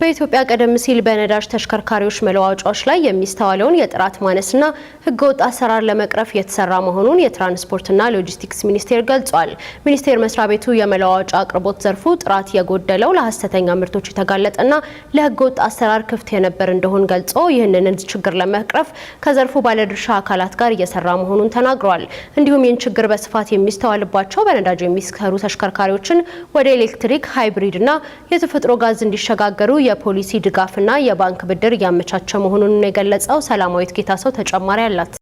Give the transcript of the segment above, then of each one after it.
በኢትዮጵያ ቀደም ሲል በነዳጅ ተሽከርካሪዎች መለዋወጫዎች ላይ የሚስተዋለውን የጥራት ማነስና ህገወጥ አሰራር ለመቅረፍ የተሰራ መሆኑን የትራንስፖርትና ሎጂስቲክስ ሚኒስቴር ገልጿል። ሚኒስቴር መስሪያ ቤቱ የመለዋወጫ አቅርቦት ዘርፉ ጥራት የጎደለው ለሐሰተኛ ምርቶች የተጋለጠና ለህገወጥ አሰራር ክፍት የነበር እንደሆነ ገልጾ ይህንን ችግር ለመቅረፍ ከዘርፉ ባለድርሻ አካላት ጋር እየሰራ መሆኑን ተናግሯል። እንዲሁም ይህን ችግር በስፋት የሚስተዋልባቸው በነዳጅ የሚሰሩ ተሽከርካሪዎችን ወደ ኤሌክትሪክ፣ ሃይብሪድና የተፈጥሮ ጋዝ እንዲሸጋገሩ የፖሊሲ ድጋፍና የባንክ ብድር ያመቻቸ መሆኑን የገለጸው ሰላማዊት ጌታሰው ተጨማሪ አላት።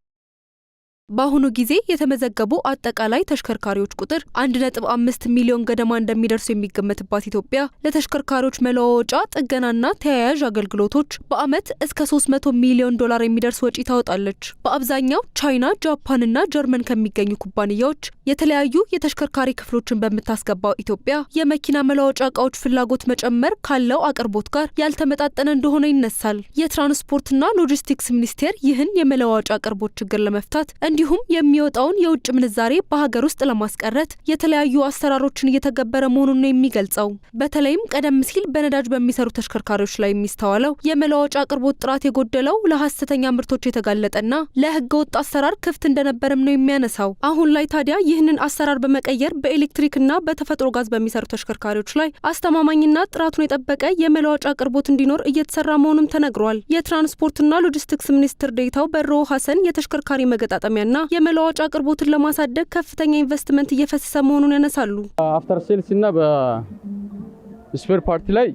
በአሁኑ ጊዜ የተመዘገቡ አጠቃላይ ተሽከርካሪዎች ቁጥር 1.5 ሚሊዮን ገደማ እንደሚደርሱ የሚገመትባት ኢትዮጵያ ለተሽከርካሪዎች መለዋወጫ ጥገናና ተያያዥ አገልግሎቶች በአመት እስከ $300 ሚሊዮን የሚደርስ ወጪ ታወጣለች። በአብዛኛው ቻይና፣ ጃፓንና ጀርመን ከሚገኙ ኩባንያዎች የተለያዩ የተሽከርካሪ ክፍሎችን በምታስገባው ኢትዮጵያ የመኪና መለዋወጫ እቃዎች ፍላጎት መጨመር ካለው አቅርቦት ጋር ያልተመጣጠነ እንደሆነ ይነሳል። የትራንስፖርትና ሎጂስቲክስ ሚኒስቴር ይህን የመለዋወጫ አቅርቦት ችግር ለመፍታት እንዲሁም የሚወጣውን የውጭ ምንዛሬ በሀገር ውስጥ ለማስቀረት የተለያዩ አሰራሮችን እየተገበረ መሆኑን ነው የሚገልጸው። በተለይም ቀደም ሲል በነዳጅ በሚሰሩ ተሽከርካሪዎች ላይ የሚስተዋለው የመለዋወጫ አቅርቦት ጥራት የጎደለው ለሐሰተኛ ምርቶች የተጋለጠና ለህገወጥ አሰራር ክፍት እንደነበርም ነው የሚያነሳው። አሁን ላይ ታዲያ ይህንን አሰራር በመቀየር በኤሌክትሪክና በተፈጥሮ ጋዝ በሚሰሩ ተሽከርካሪዎች ላይ አስተማማኝና ጥራቱን የጠበቀ የመለዋወጫ አቅርቦት እንዲኖር እየተሰራ መሆኑም ተነግሯል። የትራንስፖርትና ሎጂስቲክስ ሚኒስትር ዴኤታው በሮ ሀሰን የተሽከርካሪ መገጣጠሚያ ና የመለዋወጫ አቅርቦትን ለማሳደግ ከፍተኛ ኢንቨስትመንት እየፈሰሰ መሆኑን ያነሳሉ። አፍተር ሴልስ እና በስፔር ፓርት ላይ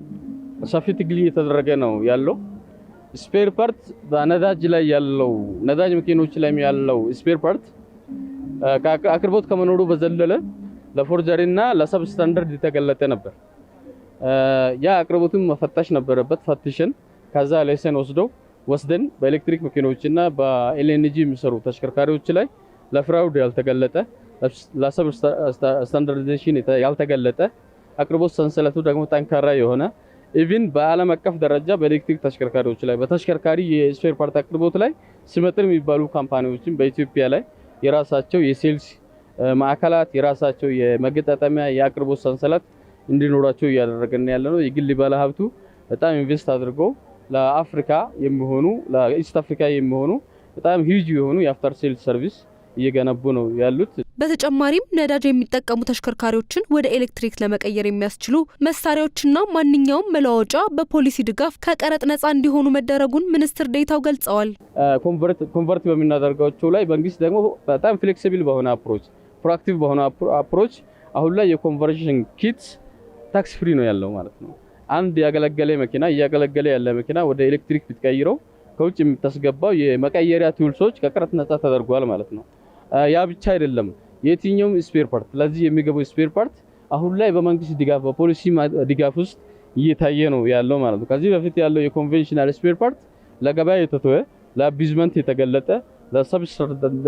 ሰፊ ትግል እየተደረገ ነው ያለው። ስፔር ፓርት በነዳጅ ላይ ያለው ነዳጅ መኪኖች ላይ ያለው ስፔር ፓርት አቅርቦት ከመኖሩ በዘለለ ለፎርጀሪ እና ለሰብ ስታንዳርድ የተገለጠ ነበር። ያ አቅርቦቱን መፈተሽ ነበረበት። ፈትሸን ከዛ ላይሰንስ ወስደን በኤሌክትሪክ መኪኖችና በኤልኤንጂ የሚሰሩ ተሽከርካሪዎች ላይ ለፍራውድ ያልተገለጠ ለሰብ ስታንዳርዳይዜሽን ያልተገለጠ አቅርቦት ሰንሰለቱ ደግሞ ጠንካራ የሆነ ኢቭን በዓለም አቀፍ ደረጃ በኤሌክትሪክ ተሽከርካሪዎች ላይ በተሽከርካሪ የስፔር ፓርት አቅርቦት ላይ ስመጥር የሚባሉ ካምፓኒዎችን በኢትዮጵያ ላይ የራሳቸው የሴልስ ማዕከላት የራሳቸው የመገጣጠሚያ የአቅርቦት ሰንሰለት እንዲኖራቸው እያደረገን ያለነው። የግል ባለሀብቱ በጣም ኢንቨስት አድርገው ለአፍሪካ የሚሆኑ ለኢስት አፍሪካ የሚሆኑ በጣም ሂጅ የሆኑ የአፍተር ሴል ሰርቪስ እየገነቡ ነው ያሉት። በተጨማሪም ነዳጅ የሚጠቀሙ ተሽከርካሪዎችን ወደ ኤሌክትሪክ ለመቀየር የሚያስችሉ መሳሪያዎችና ማንኛውም መለዋወጫ በፖሊሲ ድጋፍ ከቀረጥ ነፃ እንዲሆኑ መደረጉን ሚኒስትር ዴኤታው ገልጸዋል። ኮንቨርት በሚናደርጋቸው ላይ መንግስት ደግሞ በጣም ፍሌክሲብል በሆነ አፕሮች ፕሮአክቲቭ በሆነ አፕሮች አሁን ላይ የኮንቨርሽን ኪት ታክስ ፍሪ ነው ያለው ማለት ነው። አንድ ያገለገለ መኪና እያገለገለ ያለ መኪና ወደ ኤሌክትሪክ ብትቀይረው ከውጭ የምታስገባው የመቀየሪያ ቱልሶች ከቀረጥ ነፃ ተደርጓል ማለት ነው። ያ ብቻ አይደለም። የትኛውም ስፔር ፓርት ለዚህ የሚገባው ስፔር ፓርት አሁን ላይ በመንግስት ድጋፍ በፖሊሲ ድጋፍ ውስጥ እየታየ ነው ያለው ማለት ነው። ከዚህ በፊት ያለው የኮንቬንሽናል ስፔር ፓርት ለገበያ የተተወ ለአቢዝመንት የተገለጠ ለሰብ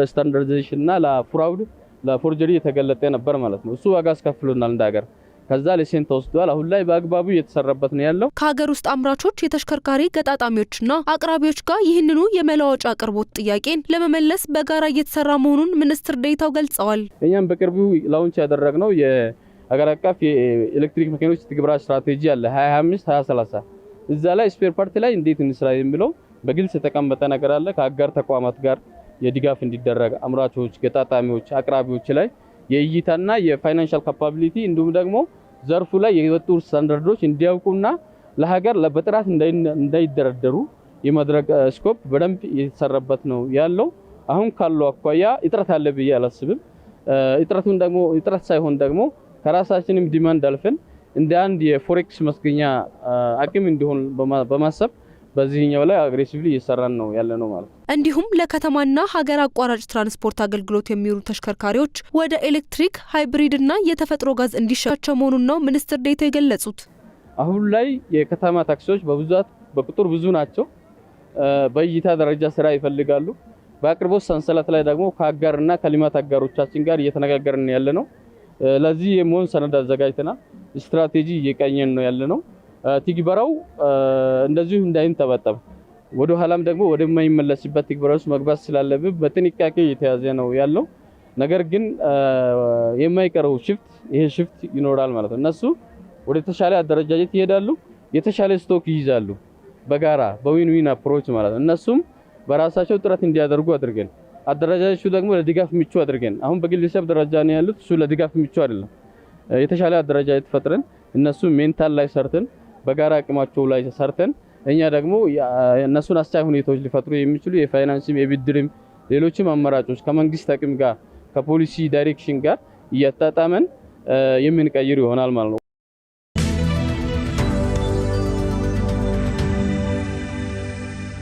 ስታንዳርዳይዜሽን እና ለፍራውድ ለፎርጀሪ የተገለጠ ነበር ማለት ነው። እሱ ዋጋ አስከፍሎናል እንደ ሀገር። ከዛ ላይሰንስ ተወስዷል። አሁን ላይ በአግባቡ እየተሰራበት ነው ያለው። ከሀገር ውስጥ አምራቾች የተሽከርካሪ ገጣጣሚዎችና አቅራቢዎች ጋር ይህንኑ የመለዋወጫ አቅርቦት ጥያቄን ለመመለስ በጋራ እየተሰራ መሆኑን ሚኒስትር ዴኤታው ገልጸዋል። እኛም በቅርቡ ላውንች ያደረግነው የሀገር አቀፍ የኤሌክትሪክ መኪኖች ትግበራ ስትራቴጂ አለ 2025-2030 እዛ ላይ ስፔር ፓርት ላይ እንዴት እንስራ የሚለው በግልጽ የተቀመጠ ነገር አለ። ከአጋር ተቋማት ጋር የድጋፍ እንዲደረግ አምራቾች፣ ገጣጣሚዎች፣ አቅራቢዎች ላይ የእይታና የፋይናንሻል ካፓቢሊቲ እንዲሁም ደግሞ ዘርፉ ላይ የወጡ ስታንዳርዶች እንዲያውቁና ለሀገር በጥራት እንዳይደረደሩ የማድረግ ስኮፕ በደንብ የተሰራበት ነው ያለው። አሁን ካለው አኳያ እጥረት አለ ብዬ አላስብም። እጥረት ሳይሆን ደግሞ ከራሳችንም ዲማንድ አልፈን እንደ አንድ የፎሬክስ መስገኛ አቅም እንዲሆን በማሰብ በዚህኛው ላይ አግሬሲቭሊ እየሰራን ነው ያለነው ማለት ነው። እንዲሁም ለከተማና ሀገር አቋራጭ ትራንስፖርት አገልግሎት የሚውሉ ተሽከርካሪዎች ወደ ኤሌክትሪክ፣ ሃይብሪድና የተፈጥሮ ጋዝ እንዲሸጋገሩ መሆኑን ነው ሚኒስትር ዴኤታው የገለጹት። አሁን ላይ የከተማ ታክሲዎች በብዛት በቁጥር ብዙ ናቸው። በእይታ ደረጃ ስራ ይፈልጋሉ። በአቅርቦት ሰንሰለት ላይ ደግሞ ከአጋርና ከልማት አጋሮቻችን ጋር እየተነጋገርን ያለነው። ለዚህ የሚሆን ሰነድ አዘጋጅተናል። ስትራቴጂ እየቀኘን ነው ያለነው። ትግበራው እንደዚሁ እንዳይንጠባጠብ ወደ ኋላም ደግሞ ወደማይመለስበት ትግበራ ውስጥ መግባት ስላለበት በጥንቃቄ እየተያዘ ነው ያለው። ነገር ግን የማይቀረው ሽፍት ይሄ ሽፍት ይኖራል ማለት ነው። እነሱ ወደ ተሻለ አደረጃጀት ይሄዳሉ። የተሻለ ስቶክ ይይዛሉ። በጋራ በዊን ዊን አፕሮች ማለት ነው። እነሱም በራሳቸው ጥረት እንዲያደርጉ አድርገን አደረጃጀቱ ደግሞ ለድጋፍ ምቹ አድርገን አሁን በግለሰብ ደረጃ ነው ያሉት፣ እሱ ለድጋፍ ምቹ አይደለም። የተሻለ አደረጃጀት ፈጥረን እነሱ ሜንታል ላይ ሰርተን በጋራ አቅማቸው ላይ ሰርተን እኛ ደግሞ እነሱን አስቻይ ሁኔታዎች ሊፈጥሩ የሚችሉ የፋይናንስም የብድርም ሌሎችም አማራጮች ከመንግስት አቅም ጋር ከፖሊሲ ዳይሬክሽን ጋር እያጣጣመን የምንቀይር ይሆናል ማለት ነው።